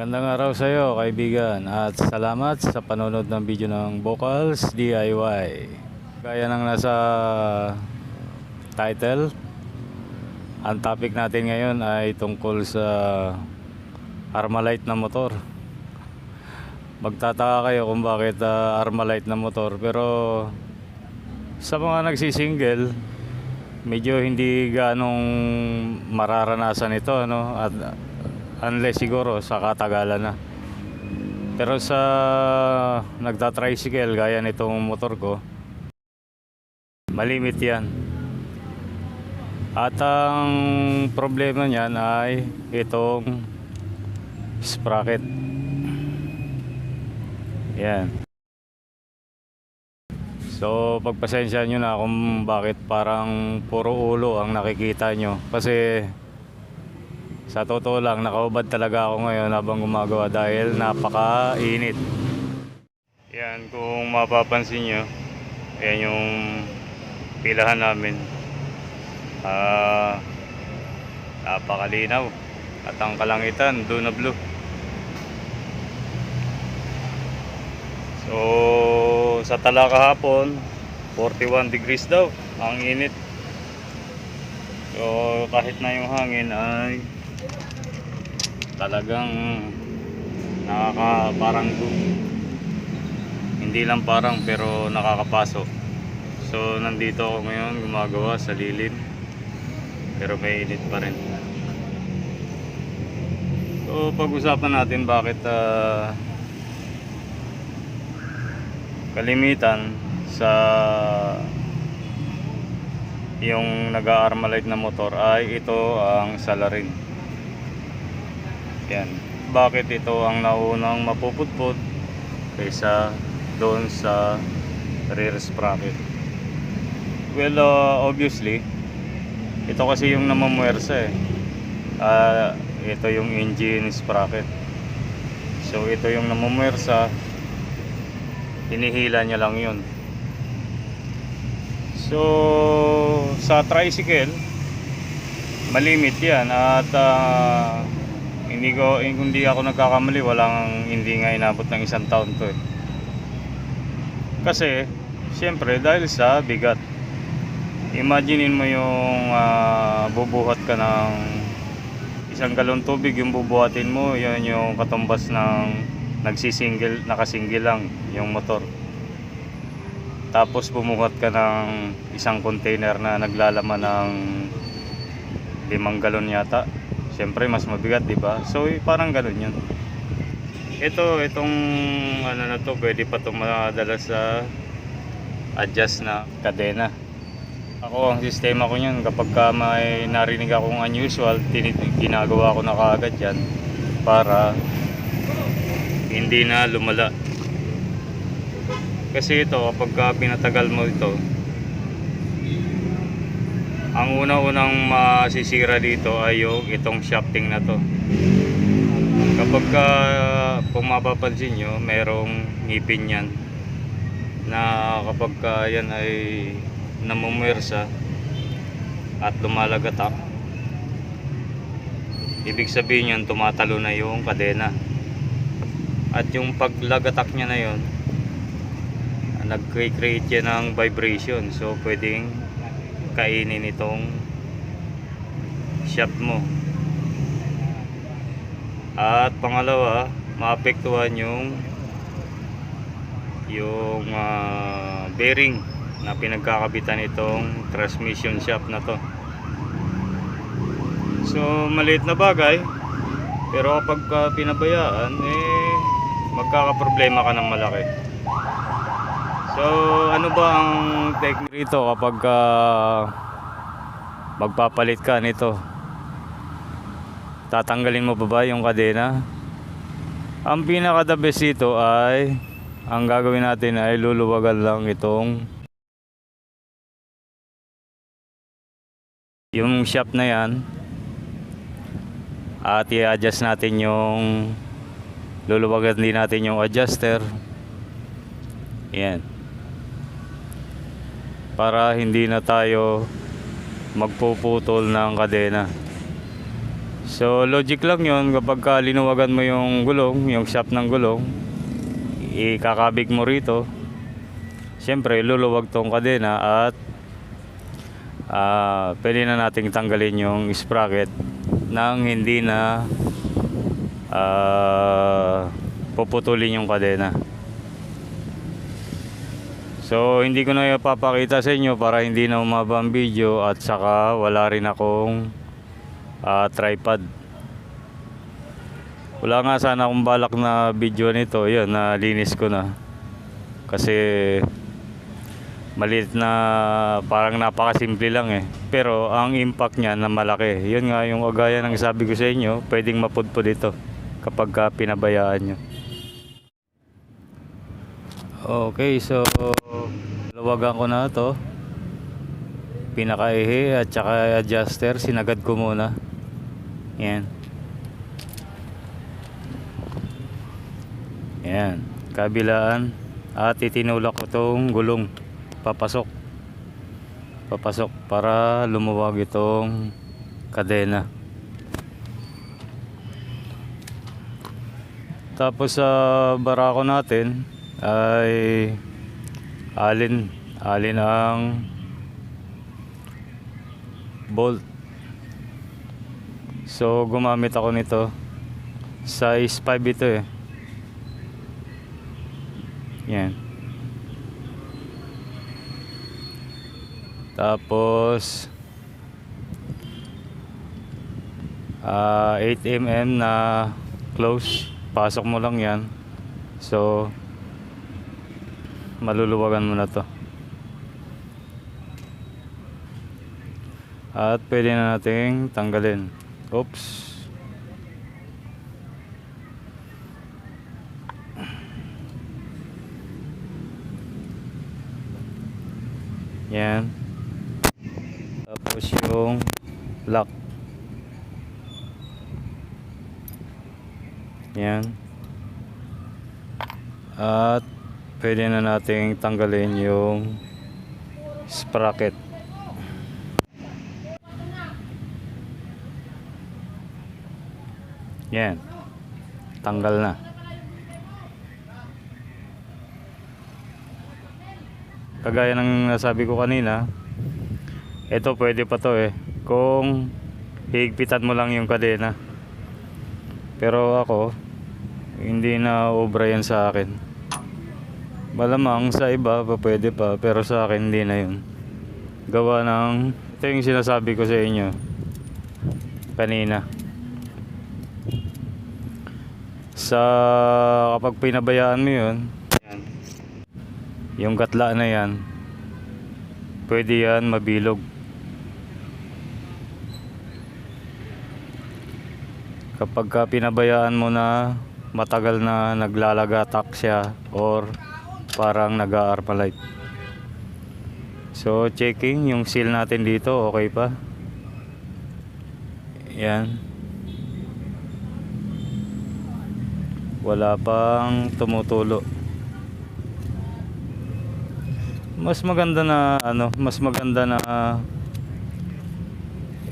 Magandang araw sa iyo, kaibigan, at salamat sa panonood ng video ng Vocals DIY. Gaya ng nasa title, ang topic natin ngayon ay tungkol sa Armalite na motor. Magtataka kayo kung bakit Armalite na motor, pero sa mga nagsisingle, medyo hindi ganong mararanasan ito, no? At unless siguro sa katagalan na. Pero sa nagta-tricycle gaya nitong motor ko, malimit yan. At ang problema niyan ay itong sprocket. Yan. So pagpasensya nyo na kung bakit parang puro ulo ang nakikita nyo, kasi sa totoo lang, nakaubad talaga ako ngayon habang gumagawa dahil napakainit. Yan, kung mapapansin nyo, yan yung pilahan namin. Napakalinaw. At ang kalangitan, doon na blue. So, sa tala kahapon, 41 degrees daw. Ang init. So, kahit na yung hangin ay talagang parang hindi lang parang, pero nakakapasok. So nandito ako ngayon gumagawa sa lilim, pero may init pa rin. So pag-usapan natin bakit kalimitan sa yung nag-Armalite na motor ay ito ang salarin. Yan. Bakit ito ang naunang mapuputput kaysa doon sa rear sprocket? Well, obviously ito kasi yung namamwersa eh. Ito yung engine sprocket. So ito yung namamwersa, hinihila niya lang yun. So sa tricycle, malimit yan. At hindi ako nagkakamali, hindi nga inabot ng 1 taon to eh. Kasi syempre dahil sa bigat. Imaginein mo yung bubuhat ka ng 1 galon tubig, yung bubuhatin mo, yun yung katumbas ng nakasingle lang yung motor. Tapos bumuhat ka ng 1 container na naglalaman ng 5 galon yata. Siyempre mas mabigat, di ba? So parang ganoon 'yun. Itong ano na to, pwede pa itong madala sa adjust na kadena. Ako, ang sistema ko niyan, kapag may narinig akong unusual, ginagawa ko na kaagad yan para hindi na lumala. Kasi ito, kapag pinatagal mo ito, ang unang masisira dito ay itong shafting na to. Kapag kung mapapansin nyo, merong ngipin yan na kapag yan ay namumwersa at lumalagatak, ibig sabihin yan tumatalo na yung kadena. At yung paglagatak nya na yun, nag-create yan ng vibration. So pwedeng kainin itong shaft mo. At pangalawa, maapektuhan yung bearing na pinagkakabitan itong transmission shaft na to. So maliit na bagay, pero kapag pinabayaan, magkakaproblema ka ng malaki. So ano ba ang technique rito kapag magpapalit ka nito? Tatanggalin mo pa ba yung kadena? Ang pinaka the best dito ay, ang gagawin natin ay luluwagan lang itong yung shaft na yan, at i-adjust natin luluwagan din natin yung adjuster. Yan. Para hindi na tayo magpuputol ng kadena. So logic lang yon, kapag ka linuwagan mo yung gulong, yung shaft ng gulong, ikakabig mo rito, siyempre luluwag tong kadena at pwede na nating tanggalin yung sprocket nang hindi na puputulin yung kadena. So hindi ko na ipapakita sa inyo para hindi na umaba ang video, at saka wala rin akong tripod. Wala nga sana akong balak na video nito, yun, nalinis ko na kasi maliit na, parang napakasimple lang eh, pero ang impact niya na malaki. Yun nga yung agaya ng sabi ko sa inyo, pwedeng mapudpud ito kapag pinabayaan nyo. Okay, so luwagan ko na to, pinakaihi at saka adjuster, sinagad ko muna. Yan. Yan, kabilaan, at itinulak ko tong gulong papasok para lumuwag itong kadena. Tapos sa barako natin ay alin ang bolt. So gumamit ako nito, size 5 ito eh. Yan. Tapos 8mm na close, pasok mo lang yan. So maluluwagan mo na to, at pwede na nating tanggalin. Oops. Yan. Tapos yung lock. Yan. At pwede na nating tanggalin yung sprocket. Yan. Tanggal na. Kagaya ng nasabi ko kanina, ito pwede pa to eh, kung higpitan mo lang yung kadena. Pero ako, hindi na obra yan sa akin. Malamang sa iba pa pwede pa, pero sa akin hindi na yun. Gawa ng, ito yung sinasabi ko sa inyo kanina. Sa kapag pinabayaan mo yun, yung gatla na yan, pwede yan mabilog. Kapag pinabayaan mo na matagal na naglalagatak siya or parang nag-a-armalite. So checking yung seal natin dito, okay pa. Yan. Wala pang tumutulo. Mas maganda na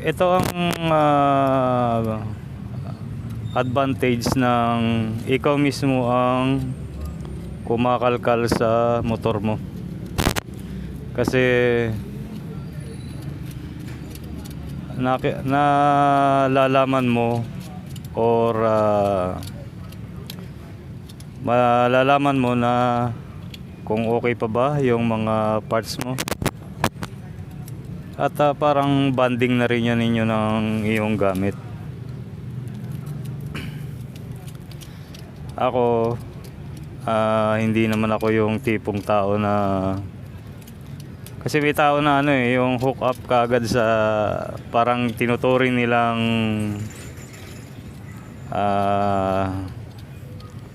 ito ang advantage ng ikaw mismo ang kumakalkal sa motor mo. Kasi nalalaman mo or malalaman mo na kung okay pa ba yung mga parts mo. At parang bonding na rin yan ninyo ng iyong gamit. Ako, hindi naman ako yung tipong tao na, kasi may tao na yung hook up kaagad sa, parang tinuturing nilang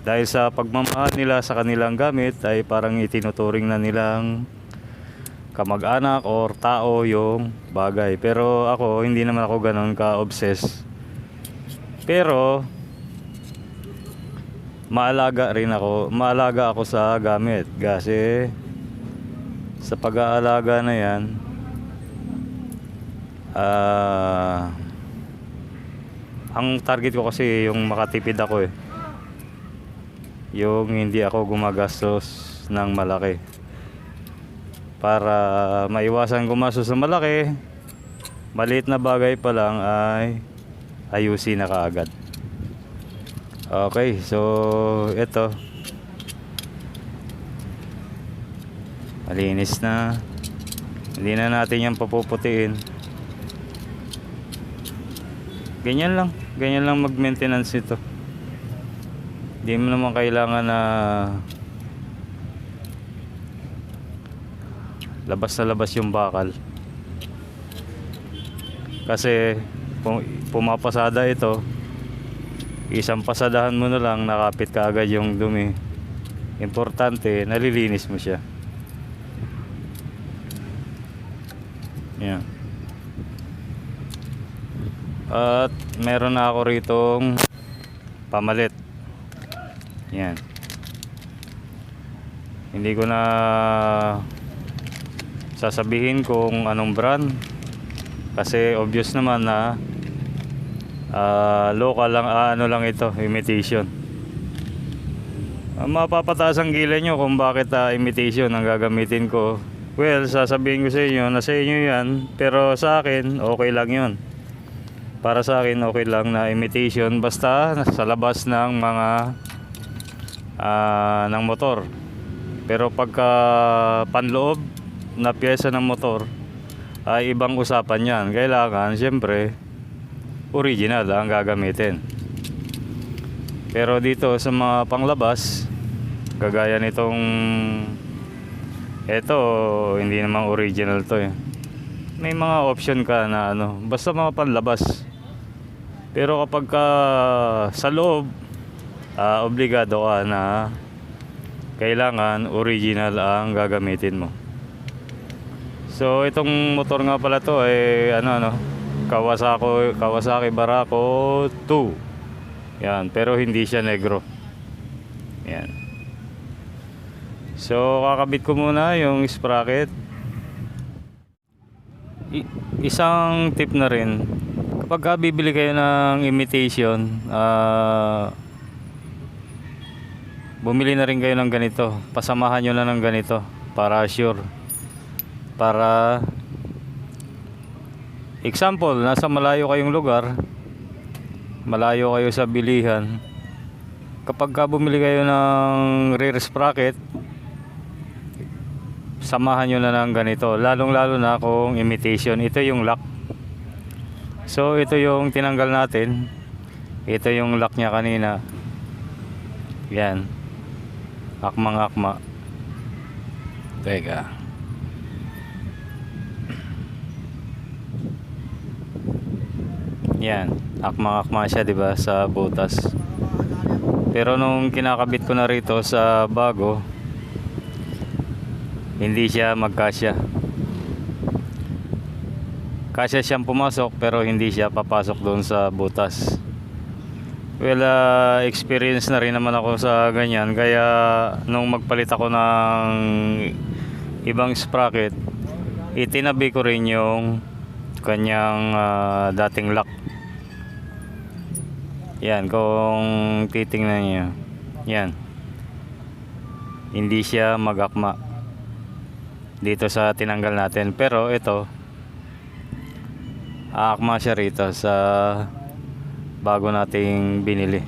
dahil sa pagmamahal nila sa kanilang gamit ay parang itinuturing na nilang kamag-anak or tao yung bagay. Pero ako, hindi naman ako ganun ka-obsess. Pero maalaga ako sa gamit, kasi sa pag-aalaga na yan, Ang target ko kasi yung makatipid ako eh. Yung hindi ako gumagastos ng malaki. Para maiwasan gumastos ng malaki, maliit na bagay pa lang ay ayusin na kaagad. Okay, so ito. Malinis na. Hindi na natin yan papuputiin. Ganyan lang mag-maintenance ito. Hindi mo naman kailangan na labas na labas yung bakal. Kasi pumapasada ito, isang pasadahan mo na lang, nakapit ka agad yung dumi. Importante, nalilinis mo siya. Yan. At meron na ako ritong pamalit. Yan. Hindi ko na sasabihin kung anong brand kasi obvious naman na local lang, ano lang ito, imitation. Mapapataas ang gila nyo kung bakit imitation ang gagamitin ko. Well, sasabihin ko sa inyo na sa inyo yan, pero sa akin okay lang yun. Para sa akin okay lang na imitation basta sa labas ng mga ng motor. Pero pagka panloob na piyesa ng motor ay ibang usapan yan. Kailangan siyempre original ang gagamitin. Pero dito sa mga panglabas, kagaya nitong eto, hindi namang original to eh. May mga option ka na ano, basta mga panlabas. Pero kapag ka sa loob, obligado ka na kailangan original ang gagamitin mo. So itong motor nga pala to ay Kawasaki Barako 2. Yan, pero hindi siya negro. Yan. So kakabit ko muna yung sprocket. Isang tip na rin, kapag bibili kayo ng imitation, bumili na rin kayo ng ganito. Pasamahan nyo na ng ganito para sure. Para example, nasa malayo kayong lugar, malayo kayo sa bilihan, kapag bumili kayo ng rear sprocket, samahan nyo na ng ganito, lalong lalo na kung imitation. Ito yung lock. So ito yung tinanggal natin. Ito yung lock nya kanina. Yan, akmang akma. Teka, yan, akmang-akma siya, 'di ba, sa butas. Pero nung kinakabit ko na rito sa bago, hindi siya magkasya. Kasya siyang pumasok pero hindi siya papasok doon sa butas. Well, experience na rin naman ako sa ganyan, kaya nung magpalit ako ng ibang sprocket, itinabi ko rin yung kanyang dating lock. Yan, kung titingnan niyo, yan, hindi siya mag-akma dito sa tinanggal natin. Pero ito, aakma siya rito sa bago nating binili.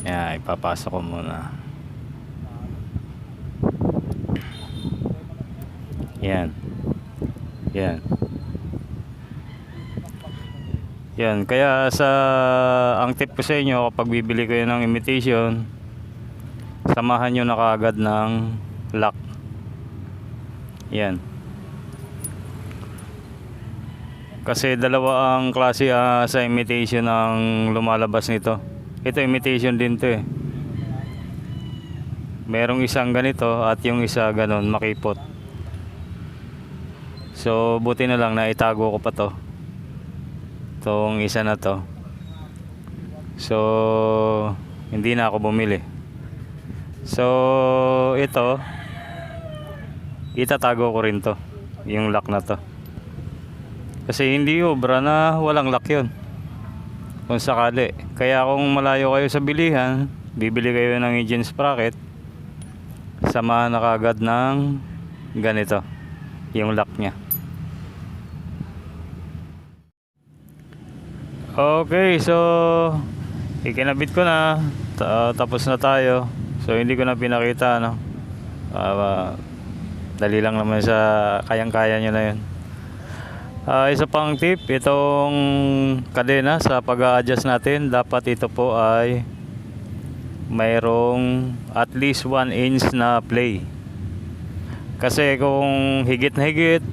Yan, ipapasok ko muna. Yan. Yan. Yan, kaya ang tip ko sa inyo, kapag bibili kayo ng imitation, samahan nyo na kaagad ng lock. Yan. Kasi dalawa ang klase sa imitation ang lumalabas nito. Ito imitation din to eh. Merong isang ganito at yung isa ganon, makipot. So buti na lang na itago ko pa to, itong isa na to. So hindi na ako bumili. So ito, itatago ko rin to, yung lock na to. Kasi hindi obra na walang lock yun. Kung sakali. Kaya kung malayo kayo sa bilihan, bibili kayo ng engine sprocket, samahan na kagad ng ganito, yung lock nya. Okay, so ikinabit ko na. Tapos na tayo. So hindi ko na pinakita, no. Dali lang naman sa kayang-kaya nyo na yun. Isa pang tip, itong kadena sa pag-a-adjust natin, dapat ito po ay mayroong at least 1 inch na play. Kasi kung higit na higit,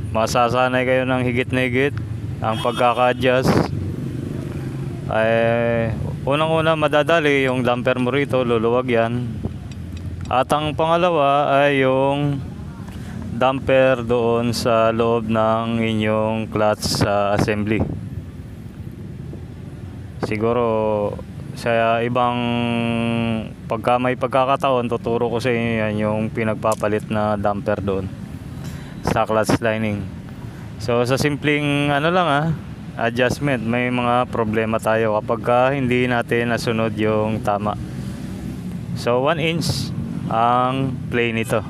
masasanay kayo ng higit na higit ang pagkaka-adjust, ay unang-una madadali yung damper mo rito, luluwag yan. At ang pangalawa ay yung damper doon sa loob ng inyong clutch assembly. Siguro sa ibang pagka may pagkakataon, tuturo ko sa inyo yan, yung pinagpapalit na damper doon sa clutch lining. So sa simpleng adjustment, may mga problema tayo kapag hindi natin nasunod yung tama. So 1 inch ang play nito.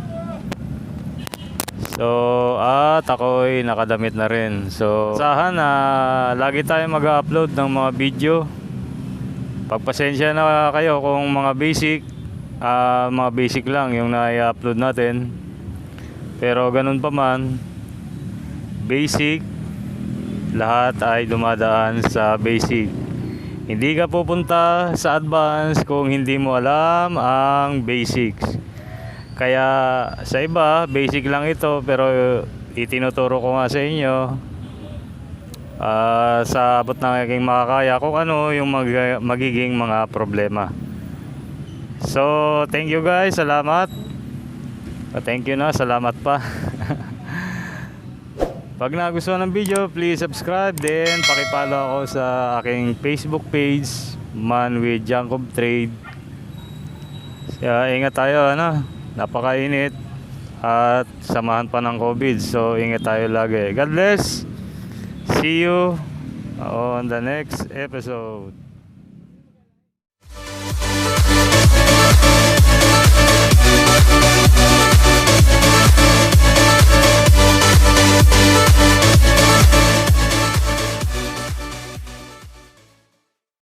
So at ako'y nakadamit na rin. So asahan na lagi tayo mag-upload ng mga video. Pagpasensya na kayo kung mga basic lang yung na-upload natin. Pero ganun pa man, basic, lahat ay dumadaan sa basic. Hindi ka pupunta sa advance kung hindi mo alam ang basics. Kaya sa iba, basic lang ito, pero itinuturo ko nga sa inyo sa abot ng aking makakaya kung ano yung magiging mga problema. So thank you guys, salamat. Thank you na, salamat pa. Pag nagustuhan ng video, please subscribe, then pakipollow ako sa aking Facebook page, Man with Jacob Trade. Ingat tayo, napakainit at samahan pa ng COVID, so ingat tayo lagi. God bless. See you on the next episode.